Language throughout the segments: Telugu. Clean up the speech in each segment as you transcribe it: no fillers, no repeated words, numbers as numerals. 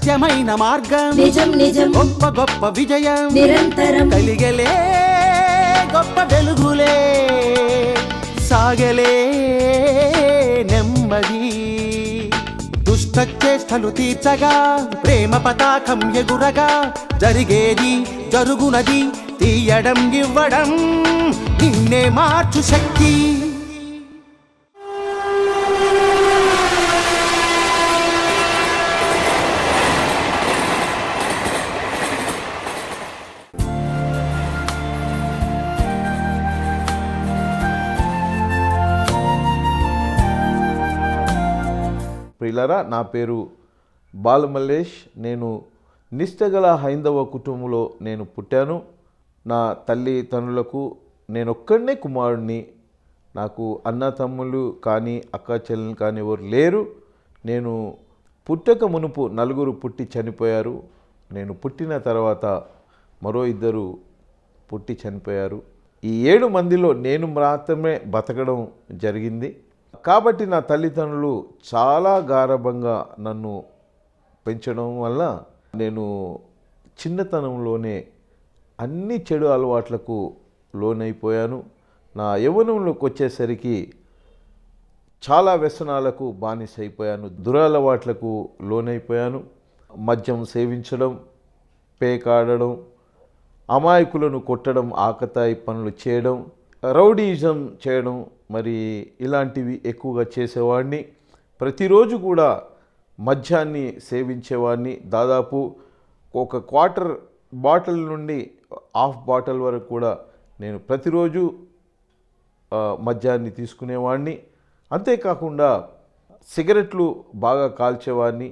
సత్యమైన మార్గం నిజం నిజం గొప్ప గొప్ప విజయం నిరంతరం కలిగలే గొప్ప వెలుగులే సాగలే నెమ్మది దుష్ట చేష్టలు తీర్చగా ప్రేమ పతాకం ఎగురగా జరిగేది జరుగునది తీయడం ఇవ్వడం నిన్నే మార్చు శక్తి ప్రియులారా, నా పేరు బాలమల్లేష్. నేను నిష్టగల హైందవ కుటుంబంలో నేను పుట్టాను. నా తల్లిదండ్రులకు నేను ఒక్కడనే కుమారుడిని. నాకు అన్న తమ్ముళ్ళు కానీ అక్క చెల్లెలు కానీ ఎవరు లేరు. నేను పుట్టక మునుపు 4 పుట్టి చనిపోయారు. నేను పుట్టిన తర్వాత మరో 2 పుట్టి చనిపోయారు. ఈ 7 మందిలో నేను మాత్రమే బతకడం జరిగింది. కాబట్టి నా తల్లిదండ్రులు చాలా గారాబంగా నన్ను పెంచడం వల్ల నేను చిన్నతనంలోనే అన్ని చెడు అలవాట్లకు లోనైపోయాను. నా యవ్వనంలోకి వచ్చేసరికి చాలా వ్యసనాలకు బానిసైపోయాను, దురలవాట్లకు లోనైపోయాను. మద్యం సేవించడం, పేకాడడం, అమాయకులను కొట్టడం, ఆకతాయి పనులు చేయడం, రౌడీయిజం చేయడం, మరి ఇలాంటివి ఎక్కువగా చేసేవాడిని. ప్రతిరోజు కూడా మద్యాన్ని సేవించేవాడిని. దాదాపు ఒక క్వార్టర్ బాటిల్ నుండి హాఫ్ బాటిల్ వరకు కూడా నేను ప్రతిరోజు మద్యాన్ని తీసుకునేవాడిని. అంతేకాకుండా సిగరెట్లు బాగా కాల్చేవాడిని.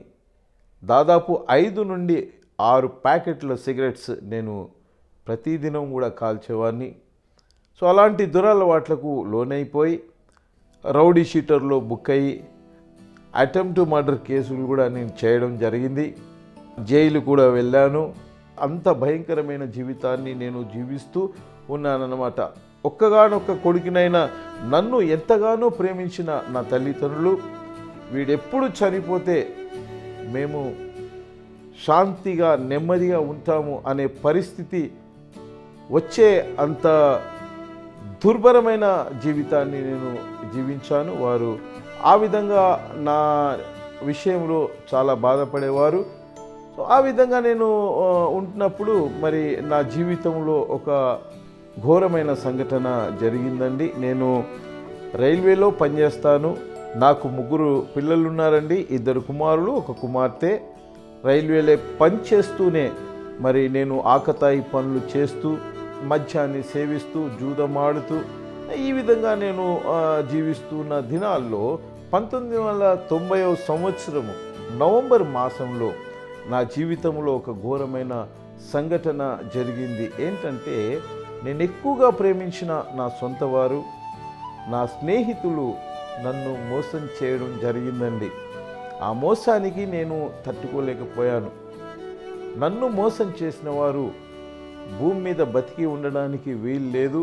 దాదాపు 5 నుండి 6 ప్యాకెట్ల సిగరెట్స్ నేను ప్రతిదినం కూడా కాల్చేవాడిని. సో అలాంటి దురలవాట్లకు లోనైపోయి రౌడీ షీటర్లో బుక్ అయ్యి అటెంప్ట్ మర్డర్ కేసులు కూడా నేను చేయడం జరిగింది. జైలు కూడా వెళ్ళాను. అంత భయంకరమైన జీవితాన్ని నేను జీవిస్తూ ఉన్నానన్నమాట. ఒక్కగానొక్క కొడుకునైనా నన్ను ఎంతగానో ప్రేమించిన నా తల్లిదండ్రులు వీడెప్పుడు చనిపోతే మేము శాంతిగా నెమ్మదిగా ఉంటాము అనే పరిస్థితి వచ్చే అంత దుర్భరమైన జీవితాన్ని నేను జీవించాను. వారు ఆ విధంగా నా విషయంలో చాలా బాధపడేవారు. సో ఆ విధంగా నేను ఉంటున్నప్పుడు మరి నా జీవితంలో ఒక ఘోరమైన సంఘటన జరిగిందండి. నేను రైల్వేలో పనిచేస్తాను. నాకు 3 పిల్లలు ఉన్నారండి, 2 కుమారులు 1 కుమార్తె. రైల్వేలో పనిచేస్తూనే మరి నేను ఆకతాయి పనులు చేస్తూ మద్యాన్ని సేవిస్తూ జూదమాడుతూ ఈ విధంగా నేను జీవిస్తున్న దినాల్లో 1990వ సంవత్సరము నవంబర్ మాసంలో నా జీవితంలో ఒక ఘోరమైన సంఘటన జరిగింది. ఏంటంటే నేను ఎక్కువగా ప్రేమించిన నా సొంత వారు, నా స్నేహితులు నన్ను మోసం చేయడం జరిగిందండి. ఆ మోసానికి నేను తట్టుకోలేకపోయాను. నన్ను మోసం చేసిన వారు భూమి మీద బతికి ఉండడానికి వీలు లేదు.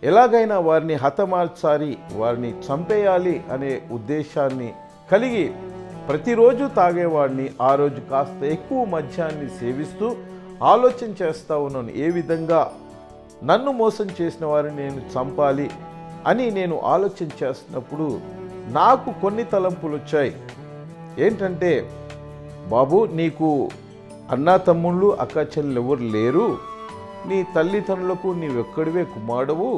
ఎలాగైనా వారిని హతమార్చాలి, వారిని చంపేయాలి అనే ఉద్దేశాన్ని కలిగి ప్రతిరోజు తాగేవాడిని. ఆ రోజు కాస్త ఎక్కువ మద్యాన్ని సేవిస్తూ ఆలోచన చేస్తూ ఉన్నాను, ఏ విధంగా నన్ను మోసం చేసిన వారిని నేను చంపాలి అని నేను ఆలోచన చేస్తున్నప్పుడు నాకు కొన్ని తలంపులు వచ్చాయి. ఏంటంటే, బాబు నీకు అన్నా తమ్ముళ్ళు అక్క చెల్లెలు ఎవరు లేరు, నీ తల్లిదండ్రులకు నీవెక్కడివే కుమారుడవు,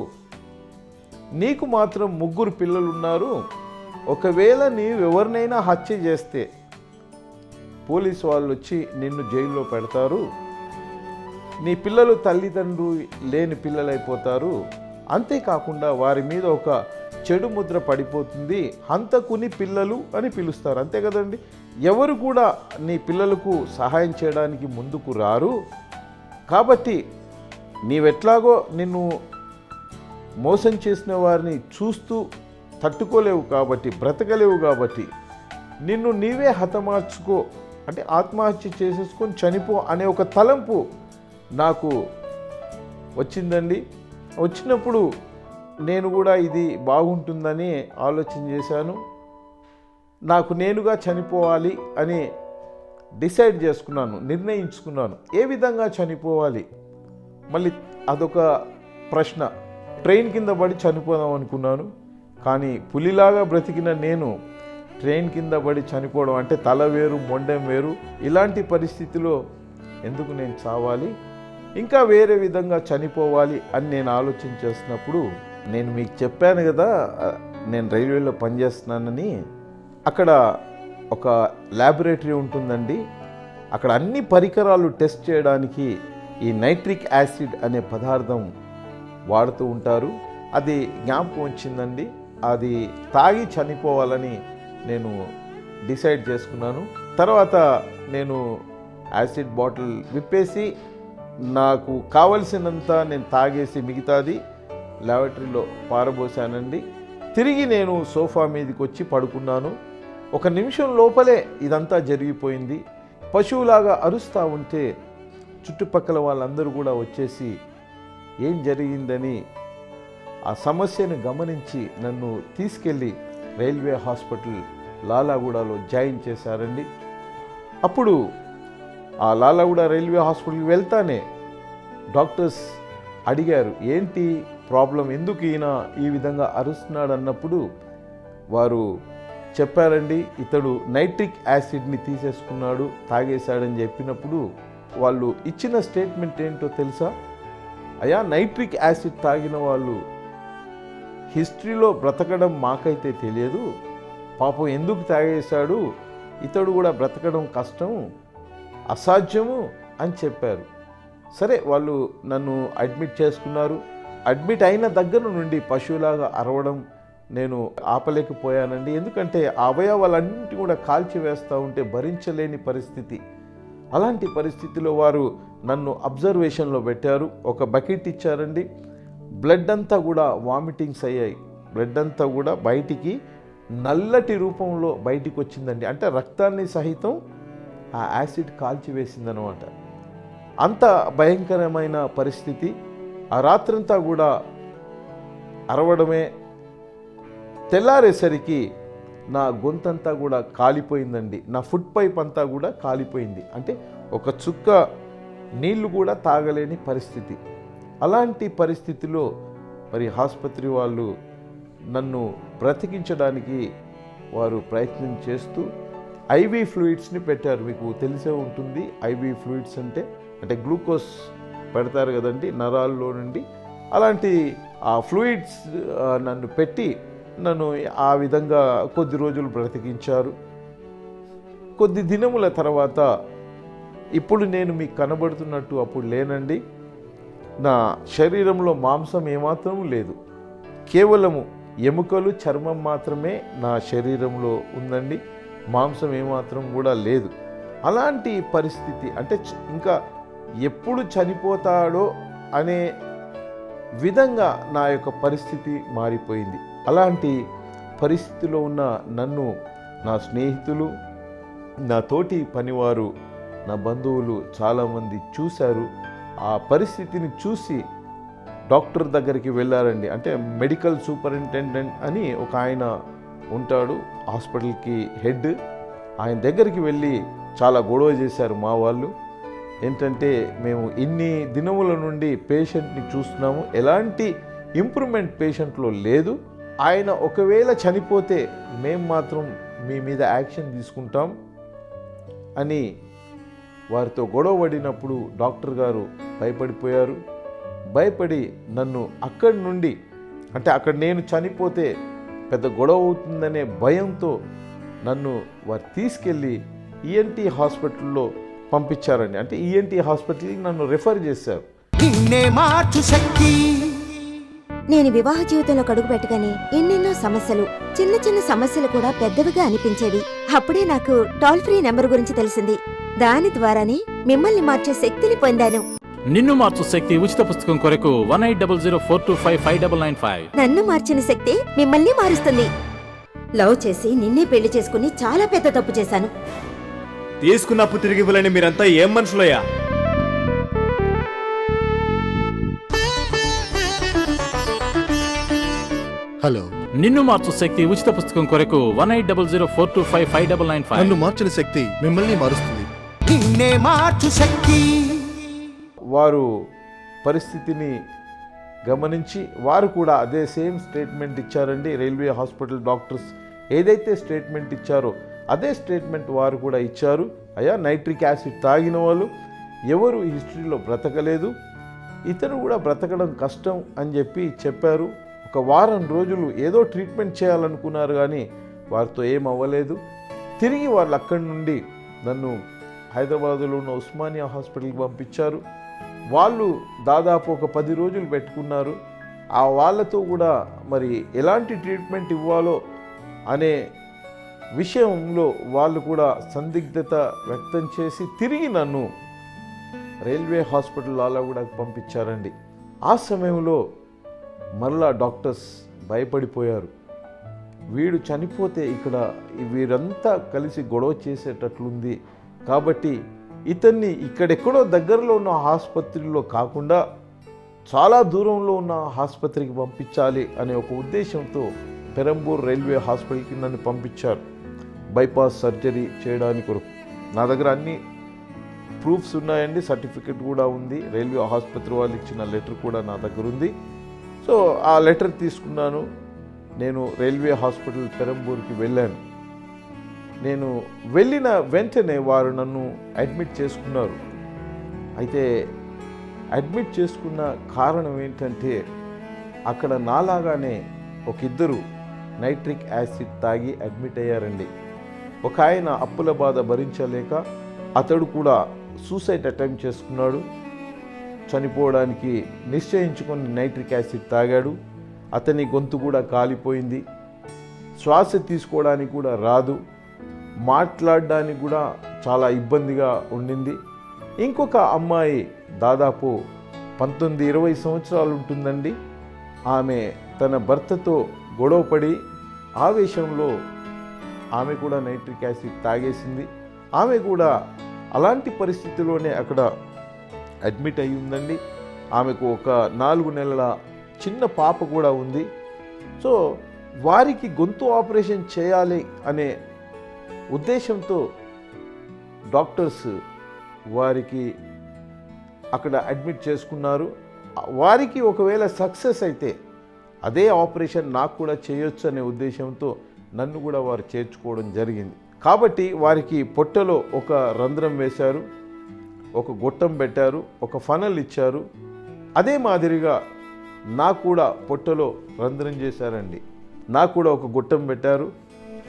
నీకు మాత్రం 3 పిల్లలు ఉన్నారు. ఒకవేళ నీవెవరినైనా హత్య చేస్తే పోలీసు వాళ్ళు వచ్చి నిన్ను జైల్లో పెడతారు, నీ పిల్లలు తల్లిదండ్రులు లేని పిల్లలైపోతారు. అంతేకాకుండా వారి మీద ఒక చెడు ముద్ర పడిపోతుంది, హంతకుని పిల్లలు అని పిలుస్తారు. అంతే కదండి, ఎవరు కూడా నీ పిల్లలకు సహాయం చేయడానికి ముందుకు రారు. కాబట్టి నీవెట్లాగో నిన్ను మోసం చేసిన వారిని చూస్తూ తట్టుకోలేవు కాబట్టి, బ్రతకలేవు కాబట్టి నిన్ను నీవే హతమార్చుకో, అంటే ఆత్మహత్య చేసేసుకొని చనిపో అనే ఒక తలంపు నాకు వచ్చిందండి. వచ్చినప్పుడు నేను కూడా ఇది బాగుంటుందని ఆలోచన చేశాను. నాకు నేనుగా చనిపోవాలి అని డిసైడ్ చేసుకున్నాను, నిర్ణయించుకున్నాను ఏ విధంగా చనిపోవాలి. మళ్ళీ అదొక ప్రశ్న. ట్రైన్ కింద పడి చనిపోదాం అనుకున్నాను, కానీ పులిలాగా బ్రతికిన నేను ట్రైన్ కింద పడి చనిపోవడం అంటే తల వేరు మొండెం వేరు. ఇలాంటి పరిస్థితిలో ఎందుకు నేను చావాలి, ఇంకా వేరే విధంగా చనిపోవాలి అని నేను ఆలోచన చేసినప్పుడు, నేను మీకు చెప్పాను కదా నేను రైల్వేలో పనిచేస్తున్నానని. అక్కడ ఒక ల్యాబొరేటరీ ఉంటుందండి. అక్కడ అన్ని పరికరాలు టెస్ట్ చేయడానికి ఈ నైట్రిక్ యాసిడ్ అనే పదార్థం వాడుతూ ఉంటారు. అది జ్ఞాపకం వచ్చిందండి. అది తాగి చనిపోవాలని నేను డిసైడ్ చేసుకున్నాను. తర్వాత నేను యాసిడ్ బాటిల్ విప్పేసి నాకు కావలసినంత నేను తాగేసి మిగతాది ల్యాబొరేటరీలో పారబోసానండి. తిరిగి నేను సోఫా మీదకి వచ్చి పడుకున్నాను. 1 నిమిషం లోపలే ఇదంతా జరిగిపోయింది. పశువులాగా అరుస్తూ ఉంటే చుట్టుపక్కల వాళ్ళందరూ కూడా వచ్చేసి ఏం జరిగిందని ఆ సమస్యను గమనించి నన్ను తీసుకెళ్ళి రైల్వే హాస్పిటల్ లాలాగూడలో జాయిన్ చేశారండి. అప్పుడు ఆ లాలాగూడ రైల్వే హాస్పిటల్కి వెళ్తానే డాక్టర్స్ అడిగారు, ఏంటి ప్రాబ్లం, ఎందుకు ఈయన ఈ విధంగా అరుస్తున్నాడు అన్నప్పుడు వారు చెప్పారండి, ఇతడు నైట్రిక్ యాసిడ్ని తీసేసుకున్నాడు, తాగేశాడని చెప్పినప్పుడు వాళ్ళు ఇచ్చిన స్టేట్మెంట్ ఏంటో తెలుసా? అయ్యా, నైట్రిక్ యాసిడ్ తాగిన వాళ్ళు హిస్టరీలో బ్రతకడం మాకైతే తెలియదు, పాపం ఎందుకు తాగేశాడు, ఇతడు కూడా బ్రతకడం కష్టం, అసాధ్యము అని చెప్పారు. సరే, వాళ్ళు నన్ను అడ్మిట్ చేసుకున్నారు. అడ్మిట్ అయిన దగ్గర నుండి పశువులాగా అరవడం నేను ఆపలేకపోయానండి. ఎందుకంటే ఆ అవయవాలన్నింటి కూడా కాల్చివేస్తూ ఉంటే భరించలేని పరిస్థితి. అలాంటి పరిస్థితిలో వారు నన్ను అబ్జర్వేషన్లో పెట్టారు. ఒక బకెట్ ఇచ్చారండి. బ్లడ్ అంతా కూడా వామిటింగ్స్ అయ్యాయి. బ్లడ్ అంతా కూడా బయటికి నల్లటి రూపంలో బయటికి వచ్చిందండి. అంటే రక్తాన్ని సహితం ఆ యాసిడ్ కాల్చివేసిందనమాట. అంత భయంకరమైన పరిస్థితి. ఆ రాత్రంతా కూడా అరవడమే. తెల్లారేసరికి నా గొంతంతా కూడా కాలిపోయిందండి. నా ఫుడ్ పైప్ అంతా కూడా కాలిపోయింది. అంటే ఒక చుక్క నీళ్లు కూడా తాగలేని పరిస్థితి. అలాంటి పరిస్థితిలో మరి ఆసుపత్రి వాళ్ళు నన్ను బ్రతికించడానికి వారు ప్రయత్నం చేస్తూ ఐవీ ఫ్లూయిడ్స్ని పెట్టారు. మీకు తెలిసే ఉంటుంది ఐవీ ఫ్లూయిడ్స్ అంటే గ్లూకోజ్ పెడతారు కదండి నరాల్లో నుండి. అలాంటి ఆ ఫ్లూయిడ్స్ నన్ను పెట్టి నన్ను ఆ విధంగా కొద్ది రోజులు బ్రతికించారు. కొద్ది దినముల తర్వాత ఇప్పుడు నేను మీకు కనబడుతున్నట్టు అప్పుడు లేనండి. నా శరీరంలో మాంసం ఏమాత్రం లేదు, కేవలము ఎముకలు చర్మం మాత్రమే నా శరీరంలో ఉందండి. మాంసం ఏమాత్రం కూడా లేదు. అలాంటి పరిస్థితి, అంటే ఇంకా ఎప్పుడు చనిపోతాడో అనే విధంగా నా యొక్క పరిస్థితి మారిపోయింది. అలాంటి పరిస్థితిలో ఉన్న నన్ను నా స్నేహితులు, నా తోటి పనివారు, నా బంధువులు చాలామంది చూశారు. ఆ పరిస్థితిని చూసి డాక్టర్ దగ్గరికి వెళ్ళారండి. అంటే మెడికల్ సూపరింటెండెంట్ అని ఒక ఆయన ఉంటాడు, హాస్పిటల్కి హెడ్. ఆయన దగ్గరికి వెళ్ళి చాలా గొడవ చేశారు మా వాళ్ళు. ఏంటంటే, మేము ఇన్ని దినముల నుండి పేషెంట్ని చూస్తున్నాము, ఎలాంటి ఇంప్రూవ్మెంట్ పేషెంట్లో లేదు. ఆయన ఒకవేళ చనిపోతే మేము మాత్రం మీ మీద యాక్షన్ తీసుకుంటాం అని వారితో గొడవ పడినప్పుడు డాక్టర్ గారు భయపడిపోయారు. భయపడి నన్ను అక్కడి నుండి, అంటే అక్కడ నేను చనిపోతే పెద్ద గొడవ అవుతుందనే భయంతో నన్ను వారు తీసుకెళ్ళి ఈఎన్టీ హాస్పిటల్లో పంపించారండి. అంటే ఈఎన్టీ హాస్పిటల్కి నన్ను రెఫర్ చేశారు. నేను వివాహ జీవితంలో కడుగు పెట్టగానే ఎన్నెన్నో సమస్యలు, చిన్న చిన్న సమస్యలు కూడా పెద్దవిగా అనిపించేవి. అప్పుడే నాకు టోల్ ఫ్రీ నెంబర్ గురించి తెలిసింది. దాని ద్వారానే మిమ్మల్ని మార్చే శక్తిని పొందాను. నిన్ను మార్చు శక్తి ఉచిత పుస్తకం కొరకు 180042255995. నన్ను మార్చిన శక్తి మిమ్మల్ని మారుస్తుంది. లవ్ చేసి నిన్నే పెళ్లి చేసుకుని చాలా పెద్ద తప్పు చేశాను. తీసుకున్నప్పు తిరిగి ఇవ్వలేని మీరంతా ఏం మనుషులయ్యా? హలో, నిన్ను మార్చు శక్తి ఉచిత పుస్తకం కొరకు 180042255995. నన్ను మార్చిన శక్తి మిమ్మల్ని మారుస్తుంది. నిన్నే మార్చు శక్తి. వారు పరిస్థితిని గమనించి వారు కూడా అదే సేమ్ స్టేట్మెంట్ ఇచ్చారండి. రైల్వే హాస్పిటల్ డాక్టర్స్ ఏదైతే స్టేట్మెంట్ ఇచ్చారో అదే స్టేట్మెంట్ వారు కూడా ఇచ్చారు. అయ్యా, నైట్రిక్ యాసిడ్ తాగిన వాళ్ళు ఎవరు హిస్టరీలో బ్రతకలేదు, ఇతను కూడా బ్రతకడం కష్టం అని చెప్పారు. ఒక వారం రోజులు ఏదో ట్రీట్మెంట్ చేయాలనుకున్నారు, కానీ వారితో ఏం అవ్వలేదు. తిరిగి వాళ్ళు అక్కడి నుండి నన్ను హైదరాబాదులో ఉన్న ఉస్మానియా హాస్పిటల్కి పంపించారు. వాళ్ళు దాదాపు ఒక 10 రోజులు పెట్టుకున్నారు. ఆ వాళ్ళతో కూడా మరి ఎలాంటి ట్రీట్మెంట్ ఇవ్వాలో అనే విషయంలో వాళ్ళు కూడా సందిగ్ధత వ్యక్తం చేసి తిరిగి నన్ను రైల్వే హాస్పిటల్ కూడా పంపించారండి. ఆ సమయంలో మరలా డాక్టర్స్ భయపడిపోయారు. వీడు చనిపోతే ఇక్కడ వీరంతా కలిసి గొడవ చేసేటట్లుంది, కాబట్టి ఇతన్ని ఇక్కడెక్కడో దగ్గరలో ఉన్న ఆసుపత్రిలో కాకుండా చాలా దూరంలో ఉన్న ఆసుపత్రికి పంపించాలి అనే ఒక ఉద్దేశంతో పెరంబూర్ రైల్వే హాస్పిటల్కి నన్ను పంపించారు బైపాస్ సర్జరీ చేయడానికి కొరకు. నా దగ్గర అన్ని ప్రూఫ్స్ ఉన్నాయండి, సర్టిఫికెట్ కూడా ఉంది, రైల్వే ఆసుపత్రి వాళ్ళు ఇచ్చిన లెటర్ కూడా నా దగ్గర ఉంది. సో ఆ లెటర్ తీసుకున్నాను. నేను రైల్వే హాస్పిటల్ పెరంబూర్కి వెళ్ళాను. నేను వెళ్ళిన వెంటనే వారు నన్ను అడ్మిట్ చేసుకున్నారు. అయితే అడ్మిట్ చేసుకున్న కారణం ఏంటంటే అక్కడ నాలాగానే ఒక ఇద్దరు నైట్రిక్ యాసిడ్ తాగి అడ్మిట్ అయ్యారండి. ఒక ఆయన అప్పుల బాధ భరించలేక అతడు కూడా సూసైడ్ అటెంప్ట్ చేసుకున్నాడు. చనిపోవడానికి నిశ్చయించుకొని నైట్రిక్ యాసిడ్ తాగాడు. అతని గొంతు కూడా కాలిపోయింది, శ్వాస తీసుకోవడానికి కూడా రాదు, మాట్లాడడానికి కూడా చాలా ఇబ్బందిగా ఉండింది. ఇంకొక అమ్మాయి దాదాపు 19-20 సంవత్సరాలు ఉంటుందండి. ఆమె తన భర్తతో గొడవపడి ఆవేశంలో ఆమె కూడా నైట్రిక్ యాసిడ్ తాగేసింది. ఆమె కూడా అలాంటి పరిస్థితిలోనే అక్కడ అడ్మిట్ అయి ఉందండి. ఆమెకు ఒక 4 నెలల చిన్న పాప కూడా ఉంది. సో వారికి గొంతు ఆపరేషన్ చేయాలి అనే ఉద్దేశంతో డాక్టర్స్ వారికి అక్కడ అడ్మిట్ చేసుకున్నారు. వారికి ఒకవేళ సక్సెస్ అయితే అదే ఆపరేషన్ నాకు కూడా చేయొచ్చు అనే ఉద్దేశంతో నన్ను కూడా వారు చేర్చుకోవడం జరిగింది. కాబట్టి వారికి పొట్టలో ఒక రంధ్రం వేశారు, ఒక గొట్టం పెట్టారు, ఒక ఫనల్ ఇచ్చారు. అదే మాదిరిగా నాకు కూడా పొట్టలో రంధ్రం చేశారండి. నాకు కూడా ఒక గొట్టం పెట్టారు,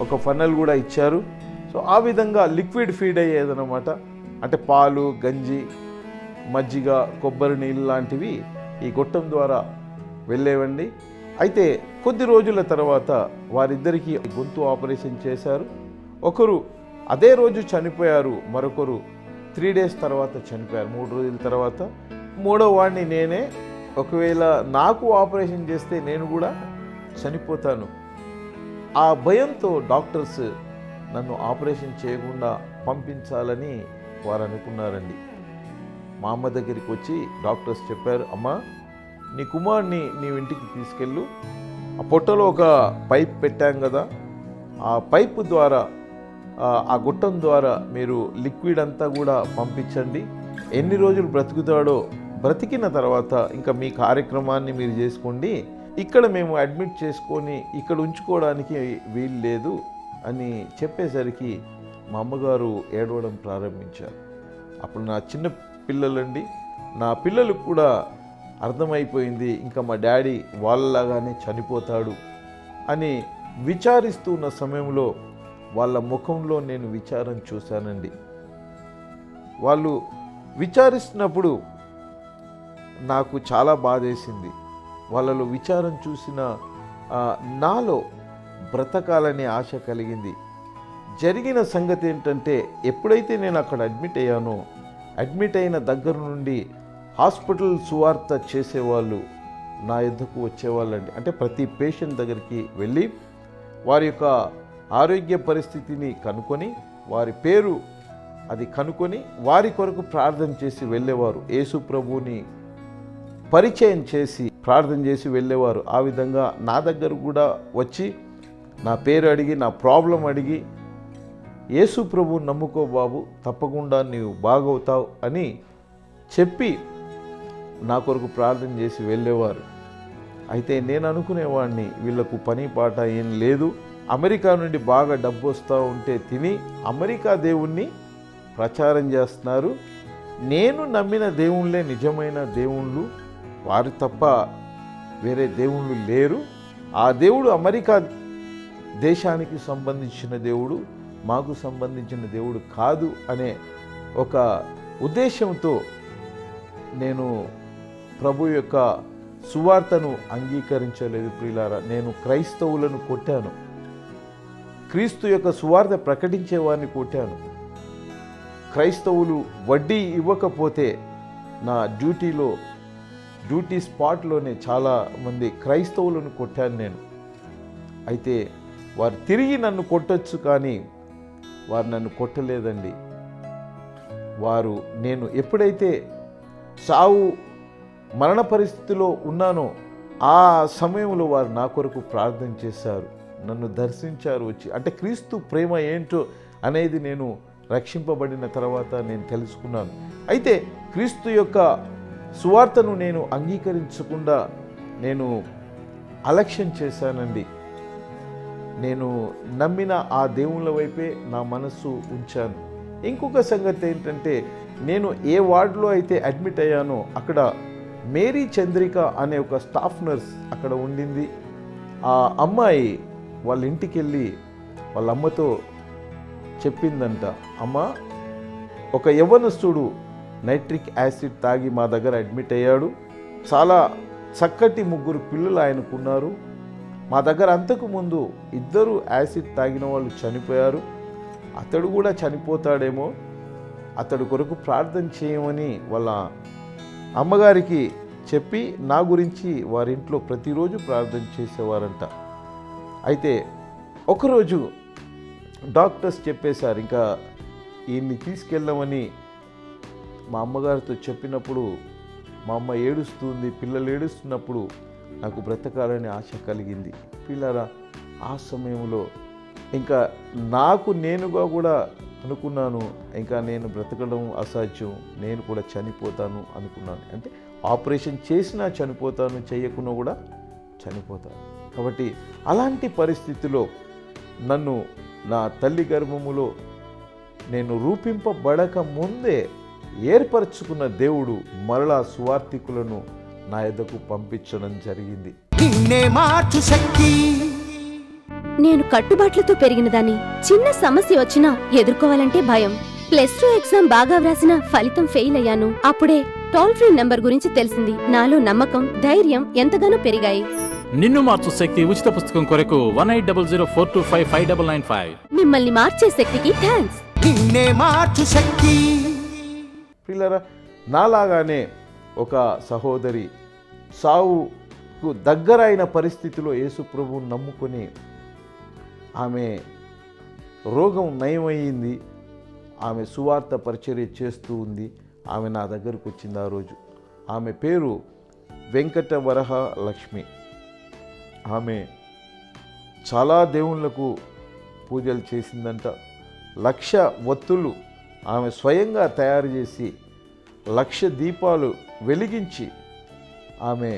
ఒక ఫనల్ కూడా ఇచ్చారు. సో ఆ విధంగా లిక్విడ్ ఫీడ్ అయ్యేదన్నమాట. అంటే పాలు, గంజి, మజ్జిగ, కొబ్బరి నీళ్ళు లాంటివి ఈ గొట్టం ద్వారా వెళ్ళేవండి. అయితే కొద్ది రోజుల తర్వాత వారిద్దరికీ గొంతు ఆపరేషన్ చేశారు. ఒకరు అదే రోజు చనిపోయారు, మరొకరు 3 days తర్వాత చనిపోయారు, 3 రోజుల తర్వాత. మూడో వాడిని నేనే. ఒకవేళ నాకు ఆపరేషన్ చేస్తే నేను కూడా చనిపోతాను. ఆ భయంతో డాక్టర్స్ నన్ను ఆపరేషన్ చేయకుండా పంపించాలని వారు అనుకున్నారండి. మా అమ్మ దగ్గరికి వచ్చి డాక్టర్స్ చెప్పారు, అమ్మా నీ కుమారుని నీ ఇంటికి తీసుకెళ్ళు, ఆ పొట్టలో ఒక పైప్ పెట్టాం కదా, ఆ పైపు ద్వారా ఆ గొట్టం ద్వారా మీరు లిక్విడ్ అంతా కూడా పంపించండి. ఎన్ని రోజులు బ్రతుకుతాడో బ్రతికిన తర్వాత ఇంకా మీ కార్యక్రమాన్ని మీరు చేసుకోండి, ఇక్కడ మేము అడ్మిట్ చేసుకొని ఇక్కడ ఉంచుకోవడానికి వీలు లేదు అని చెప్పేసరికి మా అమ్మగారు ఏడవడం ప్రారంభించారు. అప్పుడు నా చిన్న పిల్లలండి, నా పిల్లలకు కూడా అర్థమైపోయింది ఇంకా మా డాడీ వాళ్ళలాగానే చనిపోతాడు అని విచారిస్తున్న సమయంలో వాళ్ళ ముఖంలో నేను విచారం చూశానండి. వాళ్ళు విచారిస్తున్నప్పుడు నాకు చాలా బాధేసింది. వాళ్ళలో విచారం చూసిన నాలో బ్రతకాలనే ఆశ కలిగింది. జరిగిన సంగతి ఏంటంటే ఎప్పుడైతే నేను అక్కడ అడ్మిట్ అయ్యానో, అడ్మిట్ అయిన దగ్గర నుండి హాస్పిటల్ సువార్త చేసేవాళ్ళు నా యొద్దకు వచ్చేవాళ్ళండి. అంటే ప్రతి పేషెంట్ దగ్గరికి వెళ్ళి వారి యొక్క ఆరోగ్య పరిస్థితిని కనుక్కొని వారి పేరు అది కనుక్కొని వారి కొరకు ప్రార్థన చేసి వెళ్ళేవారు. యేసు ప్రభువుని పరిచయం చేసి ప్రార్థన చేసి వెళ్ళేవారు. ఆ విధంగా నా దగ్గర కూడా వచ్చి నా పేరు అడిగి, నా ప్రాబ్లం అడిగి, యేసు ప్రభు నమ్ముకో బాబు, తప్పకుండా నీవు బాగవుతావు అని చెప్పి నా కొరకు ప్రార్థన చేసి వెళ్ళేవారు. అయితే నేను అనుకునేవాడిని, వీళ్ళకు పని పాట ఏం లేదు, అమెరికా నుండి బాగా డబ్బు వస్తూ ఉంటే తిని అమెరికా దేవుణ్ణి ప్రచారం చేస్తున్నారు, నేను నమ్మిన దేవుళ్ళే నిజమైన దేవుళ్ళు, వారు తప్ప వేరే దేవుళ్ళు లేరు, ఆ దేవుడు అమెరికా దేశానికి సంబంధించిన దేవుడు, మాకు సంబంధించిన దేవుడు కాదు అనే ఒక ఉద్దేశంతో నేను ప్రభు యొక్క సువార్తను అంగీకరించలేదు. ప్రియులారా, నేను క్రైస్తవులను కొట్టాను, క్రీస్తు యొక్క సువార్త ప్రకటించే వారిని కొట్టాను. క్రైస్తవులు వడ్డీ ఇవ్వకపోతే నా డ్యూటీ స్పాట్లోనే చాలా మంది క్రైస్తవులను కొట్టాను నేను. అయితే వారు తిరిగి నన్ను కొట్టొచ్చు, కానీ వారు నన్ను కొట్టలేదండి. వారు నేను ఎప్పుడైతే మరణ పరిస్థితిలో ఉన్నానో ఆ సమయంలో వారు నా కొరకు ప్రార్థన చేశారు, నన్ను దర్శించారు వచ్చి. అంటే క్రీస్తు ప్రేమ ఏంటో అనేది నేను రక్షింపబడిన తర్వాత నేను తెలుసుకున్నాను. అయితే క్రీస్తు యొక్క సువార్తను నేను అంగీకరించకుండా నేను అలక్ష్యం చేశానండి. నేను నమ్మిన ఆ దేవుళ్ళ వైపే నా మనస్సు ఉంచాను. ఇంకొక సంగతి ఏంటంటే, నేను ఏ వార్డులో అయితే అడ్మిట్ అయ్యానో అక్కడ మేరీ చంద్రిక అనే ఒక స్టాఫ్ నర్స్ అక్కడ ఉండింది. ఆ అమ్మాయి వాళ్ళ ఇంటికి వెళ్ళి వాళ్ళ అమ్మతో చెప్పిందంట, అమ్మ, ఒక యవ్వనస్తుడు నైట్రిక్ యాసిడ్ తాగి మా దగ్గర అడ్మిట్ అయ్యాడు, చాలా చక్కటి 3 పిల్లలు ఆయనకున్నారు, మా దగ్గర అంతకుముందు 2 యాసిడ్ తాగిన వాళ్ళు చనిపోయారు, అతడు కూడా చనిపోతాడేమో, అతడు కొరకు ప్రార్థన చేయమని వాళ్ళ అమ్మగారికి చెప్పి నా గురించి వారింట్లో ప్రతిరోజు ప్రార్థన చేసేవారంట. అయితే ఒకరోజు డాక్టర్స్ చెప్పేశారు, ఇంకా ఈయన్ని తీసుకెళ్ళమని మా అమ్మగారితో చెప్పినప్పుడు మా అమ్మ ఏడుస్తుంది, పిల్లలు ఏడుస్తున్నప్పుడు నాకు బ్రతకాలని ఆశ కలిగింది. పిల్లరా, ఆ సమయంలో ఇంకా నాకు నేనుగా కూడా అనుకున్నాను, ఇంకా నేను బ్రతకడం అసాధ్యం, నేను కూడా చనిపోతాను అనుకున్నాను. అంటే ఆపరేషన్ చేసినా చనిపోతాను, చేయకుండా కూడా చనిపోతాను. కాబట్టి అలాంటి పరిస్థితిలో నన్ను నా తల్లి గర్భములో నేను రూపింపబడక ముందే ఏర్పరచుకున్న దేవుడు మరలా సువార్థికులను నా యొద్దకు పంపించడం జరిగింది. నిన్నే మార్చు శక్తి. నేను కట్టుబాట్లతో పెరిగిన దాన్ని, చిన్న సమస్య వచ్చినా ఎదుర్కోవాలంటే భయం. +2 ఎగ్జామ్ బాగా వ్రాసిన ఫలితం ఫెయిల్ అయ్యాను. అప్పుడే టోల్ ఫ్రీ నంబర్ గురించి తెలిసింది. నాలో నమ్మకం, ధైర్యం ఎంతగానో పెరిగాయి. నిన్ను మార్చు శక్తి ఉచిత పుస్తకం కొరకు 180042559995. మిమ్మల్ని మార్చే శక్తికి థ్యాంక్స్. నిన్నే మార్చు శక్తి. పిల్లరా, నాలాగానే ఒక సహోదరి సావుకు దగ్గరైన పరిస్థితిలో యేసు ప్రభువును నమ్ముకొని ఆమె రోగం నయమయ్యింది, ఆమె సువార్త పరిచర్య చేస్తూ ఉంది. ఆమె నా దగ్గరకు వచ్చింది ఆ రోజు. ఆమె పేరు వెంకట వరహ లక్ష్మి. ఆమె చాలా దేవుళ్ళకు పూజలు చేసిందంట. 1,00,000 ఒత్తులు ఆమె స్వయంగా తయారు చేసి 1,00,000 దీపాలు వెలిగించి ఆమె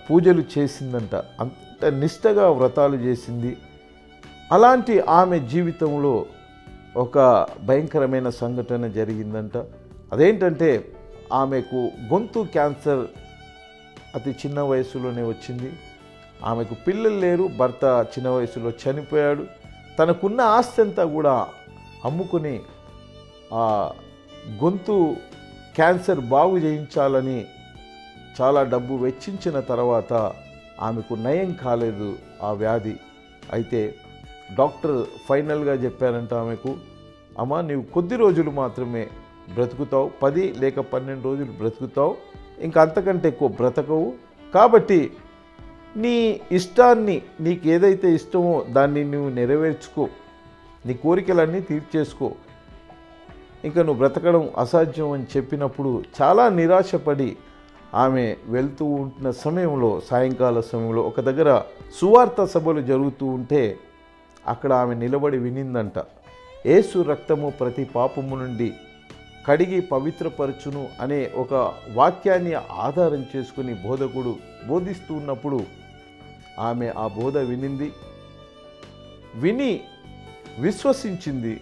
పూజలు చేసిందంట. అంత నిష్టగా వ్రతాలు చేసింది. అలాంటి ఆమె జీవితంలో ఒక భయంకరమైన సంఘటన జరిగిందంట. అదేంటంటే, ఆమెకు గొంతు క్యాన్సర్ అతి చిన్న వయసులోనే వచ్చింది. ఆమెకు పిల్లలు లేరు, భర్త చిన్న వయసులో చనిపోయాడు. తనకున్న ఆస్తి అంతా కూడా అమ్ముకుని ఆ గొంతు క్యాన్సర్ బాగు చేయించాలని చాలా డబ్బు వెచ్చించిన తర్వాత ఆమెకు నయం కాలేదు ఆ వ్యాధి. అయితే డాక్టర్ ఫైనల్గా చెప్పారంట ఆమెకు, అమ్మ, నీవు కొద్ది రోజులు మాత్రమే బ్రతుకుతావు, 10 లేక 12 రోజులు బ్రతుకుతావు, ఇంకా అంతకంటే ఎక్కువ బ్రతకవు. కాబట్టి నీ ఇష్టాన్ని, నీకు ఏదైతే ఇష్టమో దాన్ని నువ్వు నెరవేర్చుకో, నీ కోరికలన్నీ తీర్చేసుకో, ఇంకా నువ్వు బ్రతకడం అసాధ్యం అని చెప్పినప్పుడు చాలా నిరాశపడి ఆమె వెళ్తూ ఉంటున్న సమయంలో, సాయంకాల సమయంలో ఒక దగ్గర సువార్త సభలు జరుగుతూ ఉంటే అక్కడ ఆమె నిలబడి వినిందంట. యేసు రక్తము ప్రతి పాపము నుండి కడిగి పవిత్రపరచును అనే ఒక వాక్యాన్ని ఆధారం చేసుకుని బోధకుడు బోధిస్తూ ఉన్నప్పుడు ఆమె ఆ బోధ విని విశ్వసించింది.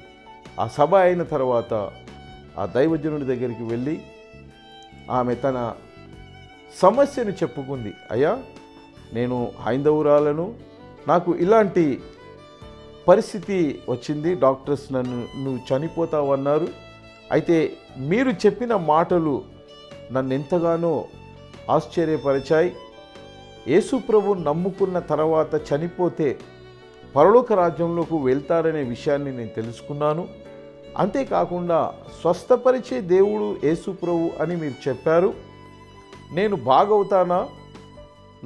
ఆ సభ అయిన తర్వాత ఆ దైవజనుడి దగ్గరికి వెళ్ళి ఆమె తన సమస్యను చెప్పుకుంది. అయ్యా, నేను హైందవురాలను, నాకు ఇలాంటి పరిస్థితి వచ్చింది, డాక్టర్స్ నువ్వు చనిపోతావు అన్నారు. అయితే మీరు చెప్పిన మాటలు నన్ను ఎంతగానో ఆశ్చర్యపరిచాయి. యేసు ప్రభు నమ్ముకున్న తర్వాత చనిపోతే పరలోక రాజ్యంలోకి వెళ్తారనే విషయాన్ని నేను తెలుసుకున్నాను. అంతేకాకుండా స్వస్థపరిచే దేవుడు యేసు ప్రభు అని మీరు చెప్పారు. నేను బాగవుతానా?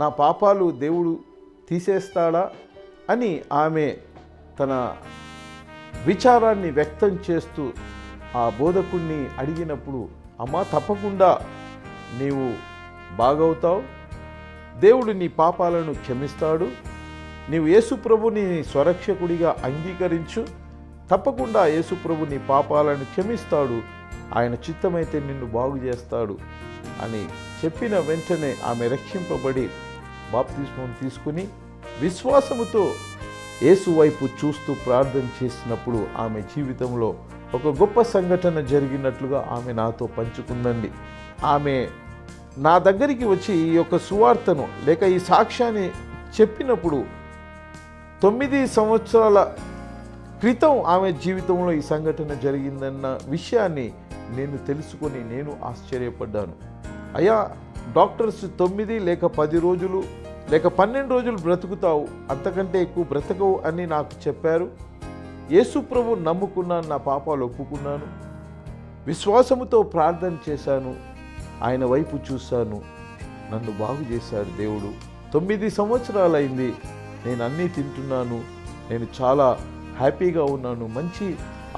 నా పాపాలు దేవుడు తీసేస్తాడా అని ఆమె తన విచారాన్ని వ్యక్తం చేస్తూ ఆ బోధకుడిని అడిగినప్పుడు, అమ్మా, తప్పకుండా నీవు బాగవుతావు, దేవుడు నీ పాపాలను క్షమిస్తాడు, నీవు యేసుప్రభుని స్వరక్షకుడిగా అంగీకరించు, తప్పకుండా యేసుప్రభు నీ పాపాలను క్షమిస్తాడు, ఆయన చిత్తమైతే నిన్ను బాగు చేస్తాడు అని చెప్పిన వెంటనే ఆమె రక్షింపబడి బాప్తిస్మం తీసుకుని విశ్వాసముతో యేసు వైపు చూస్తూ ప్రార్థన చేసినప్పుడు ఆమె జీవితంలో ఒక గొప్ప సంఘటన జరిగినట్లుగా ఆమె నాతో పంచుకుందండి. ఆమె నా దగ్గరికి వచ్చి ఈ యొక్క సువార్తను లేక ఈ సాక్ష్యాన్ని చెప్పినప్పుడు 9 సంవత్సరాల క్రితం ఆమె జీవితంలో ఈ సంఘటన జరిగిందన్న విషయాన్ని నేను తెలుసుకొని నేను ఆశ్చర్యపడ్డాను. అయ్యా, డాక్టర్స్ 9 లేక 10 రోజులు లేక 12 రోజులు బ్రతుకుతావు, అంతకంటే ఎక్కువ బ్రతకవు అని నాకు చెప్పారు. యేసు ప్రభు నమ్ముకున్నాను, నా పాపాలు ఒప్పుకున్నాను, విశ్వాసముతో ప్రార్థన చేశాను, ఆయన వైపు చూశాను, నన్ను బాగు చేశాడు దేవుడు. 9 సంవత్సరాలైంది, నేను అన్నీ తింటున్నాను, నేను చాలా హ్యాపీగా ఉన్నాను, మంచి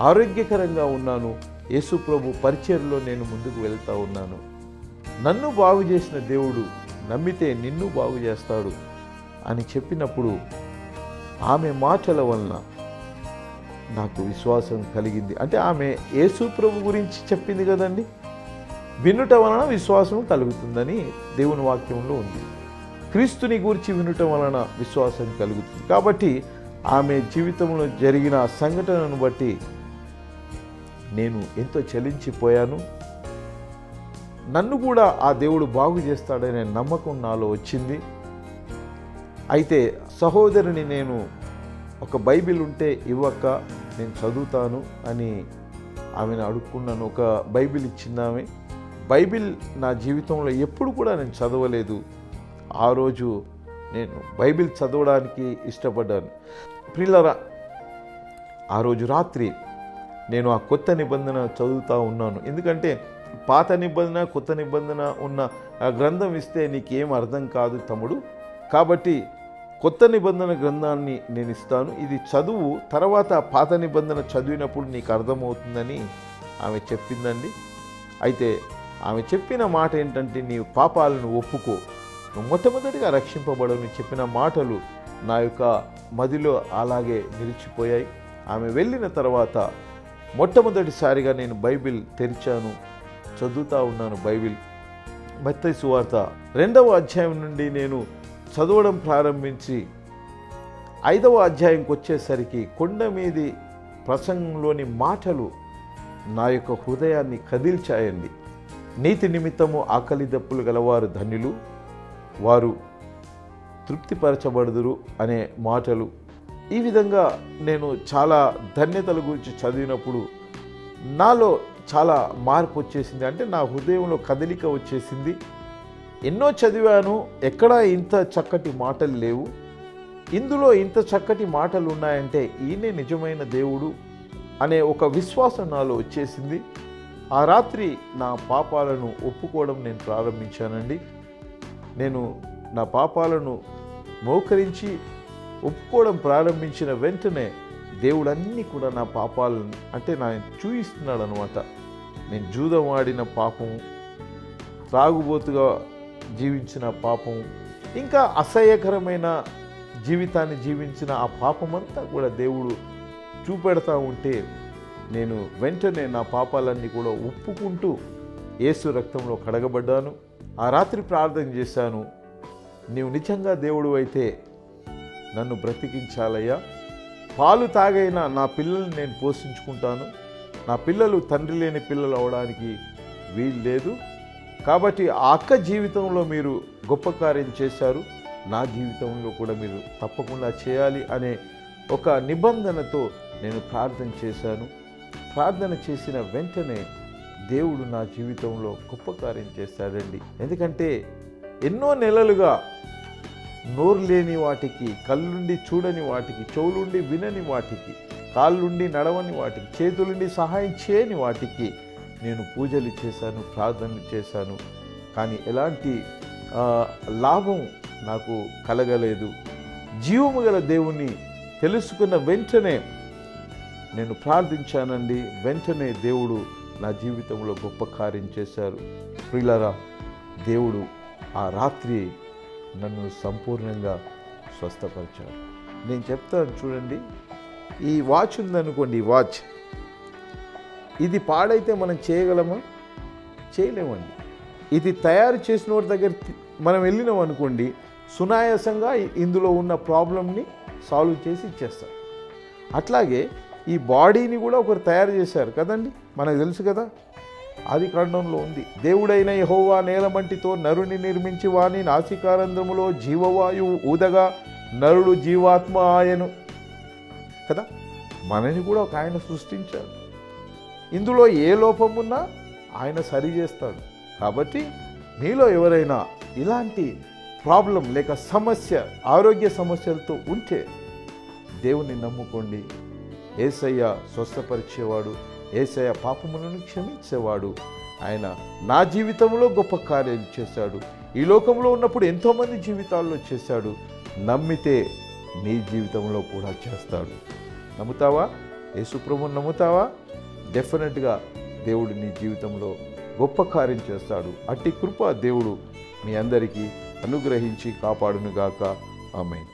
ఆరోగ్యకరంగా ఉన్నాను, యేసు ప్రభు పరిచర్యలో నేను ముందుకు వెళ్తూ ఉన్నాను. నన్ను బాగు చేసిన దేవుడు నమ్మితే నిన్ను బాగు చేస్తాడు అని చెప్పినప్పుడు ఆమె మాటల వలన నాకు విశ్వాసం కలిగింది. అంటే ఆమె యేసు ప్రభు గురించి చెప్పింది కదండి, వినుట వలన విశ్వాసం కలుగుతుందని దేవుని వాక్యంలో ఉంది. క్రీస్తుని గురించి వినుట వలన విశ్వాసం కలుగుతుంది. కాబట్టి ఆమె జీవితంలో జరిగిన సంఘటనను బట్టి నేను ఎంతో చలించిపోయాను. నన్ను కూడా ఆ దేవుడు బాగు చేస్తాడనే నమ్మకం నాలో వచ్చింది. అయితే సహోదరుని నేను ఒక బైబిల్ ఉంటే ఇవ్వక, నేను చదువుతాను అని ఆమెను అడుక్కున్నాను. ఒక బైబిల్ ఇచ్చింది ఆమె. బైబిల్ నా జీవితంలో ఎప్పుడు కూడా నేను చదవలేదు. ఆ రోజు నేను బైబిల్ చదవడానికి ఇష్టపడ్డాను. ప్రియులారా, ఆ రోజు రాత్రి నేను ఆ కొత్త నిబంధన చదువుతూ ఉన్నాను. ఎందుకంటే పాత నిబంధన కొత్త నిబంధన ఉన్న ఆ గ్రంథం ఇస్తే నీకేం అర్థం కాదు తమ్ముడు, కాబట్టి కొత్త నిబంధన గ్రంథాన్ని నేను ఇస్తాను, ఇది చదువు, తర్వాత పాత నిబంధన చదివినప్పుడు నీకు అర్థమవుతుందని ఆమె చెప్పిందండి. అయితే ఆమె చెప్పిన మాట ఏంటంటే, నీ పాపాలను ఒప్పుకో, నువ్వు మొట్టమొదటిగా రక్షింపబడని చెప్పిన మాటలు నా యొక్క మదిలో అలాగే నిలిచిపోయాయి. ఆమె వెళ్ళిన తర్వాత మొట్టమొదటిసారిగా నేను బైబిల్ తెరిచాను, చదువుతూ ఉన్నాను. బైబిల్ మత్తయి సువార్త 2వ అధ్యాయం నుండి నేను చదవడం ప్రారంభించి 5వ అధ్యాయంకి వచ్చేసరికి కొండ మీది ప్రసంగంలోని మాటలు నా యొక్క హృదయాన్ని కదిల్చాయండి. నీతి నిమిత్తము ఆకలి దప్పులు గలవారు ధన్యులు, వారు తృప్తిపరచబడుదురు అనే మాటలు. ఈ విధంగా నేను చాలా ధన్యతల గురించి చదివినప్పుడు నాలో చాలా మార్పు వచ్చేసింది. అంటే నా హృదయంలో కదలిక వచ్చేసింది. ఎన్నో చదివాను, ఎక్కడా ఇంత చక్కటి మాటలు లేవు, ఇందులో ఇంత చక్కటి మాటలు ఉన్నాయంటే ఈయనే నిజమైన దేవుడు అనే ఒక విశ్వాసం నాలో వచ్చేసింది. ఆ రాత్రి నా పాపాలను ఒప్పుకోవడం నేను ప్రారంభించానండి. నేను నా పాపాలను మోకరించి ఒప్పుకోవడం ప్రారంభించిన వెంటనే దేవుడు అన్నీ కూడా నా పాపాలను అంటే నా చూయిస్తున్నాడు అనమాట. నేను జూదం ఆడిన పాపము, త్రాగుబోతుగా జీవించిన పాపము, ఇంకా అసహ్యకరమైన జీవితాన్ని జీవించిన ఆ పాపమంతా కూడా దేవుడు చూపెడతా ఉంటే నేను వెంటనే నా పాపాలన్నీ కూడా ఒప్పుకుంటూ యేసు రక్తంలో కడగబడ్డాను. ఆ రాత్రి ప్రార్థన చేశాను, నీవు నిజంగా దేవుడు అయితే నన్ను బ్రతికించాలయ్యా, పాలు తాగైనా నా పిల్లల్ని నేను పోషించుకుంటాను, నా పిల్లలు తండ్రి లేని పిల్లలు అవడానికి వీలు లేదు, కాబట్టి ఆ అక్క జీవితంలో మీరు గొప్ప కార్యం చేశారు, నా జీవితంలో కూడా మీరు తప్పకుండా చేయాలి అనే ఒక నిబంధనతో నేను ప్రార్థన చేశాను. ప్రార్థన చేసిన వెంటనే దేవుడు నా జీవితంలో గొప్ప కార్యం చేశాడండి. ఎందుకంటే ఎన్నో నెలలుగా నోరు లేని వాటికి, కళ్ళుండి చూడని వాటికి, చెవులుండి వినని వాటికి, కాళ్ళుండి నడవని వాటికి, చేతులుండి సహాయం చేయని వాటికి నేను పూజలు చేశాను, ప్రార్థనలు చేశాను, కానీ ఎలాంటి లాభం నాకు కలగలేదు. జీవము గల దేవుణ్ణి తెలుసుకున్న వెంటనే నేను ప్రార్థించానండి. వెంటనే దేవుడు నా జీవితంలో గొప్ప కార్యం చేశారు. ప్రియులారా, దేవుడు ఆ రాత్రి నన్ను సంపూర్ణంగా స్వస్థపరిచాడు. నేను చెప్తాను చూడండి, ఈ వాచ్ ఉందనుకోండి, ఈ వాచ్ ఇది పాడైతే మనం చేయగలమా? చేయలేమండి. ఇది తయారు చేసిన వారి దగ్గర మనం వెళ్ళినాం అనుకోండి, సునాయాసంగా ఇందులో ఉన్న ప్రాబ్లంని సాల్వ్ చేసి ఇచ్చేస్తారు. అట్లాగే ఈ బాడీని కూడా ఒకరు తయారు చేశారు కదండి, మనకు తెలుసు కదా, ఆది కాండంలో ఉంది. దేవుడైన యెహోవా నేలమంటితో నరుని నిర్మించి వాని నాసికారంధ్రములో జీవవాయువు ఊదగా నరుడు జీవాత్మ ఆయను కదా. మనని కూడా ఒక ఆయన సృష్టించాడు. ఇందులో ఏ లోపం ఉన్నా ఆయన సరి చేస్తాడు. కాబట్టి మీలో ఎవరైనా ఇలాంటి ప్రాబ్లం లేక సమస్య, ఆరోగ్య సమస్యలతో ఉంటే దేవుని నమ్ముకోండి. యేసయ్య స్వస్థపరిచేవాడు, యేసయ్య పాపములను క్షమించేవాడు. ఆయన నా జీవితంలో గొప్ప కార్యాలు చేశాడు. ఈ లోకంలో ఉన్నప్పుడు ఎంతోమంది జీవితాల్లో చేశాడు. నమ్మితే నీ జీవితంలో కూడా చేస్తాడు. నమ్ముతావా? యేసు ప్రభువుని నమ్ముతావా? డెఫినెట్గా దేవుడు నీ జీవితంలో గొప్ప కార్యం చేస్తాడు. అట్టి కృప దేవుడు మీ అందరికీ అనుగ్రహించి కాపాడునుగాక. ఆమేన్.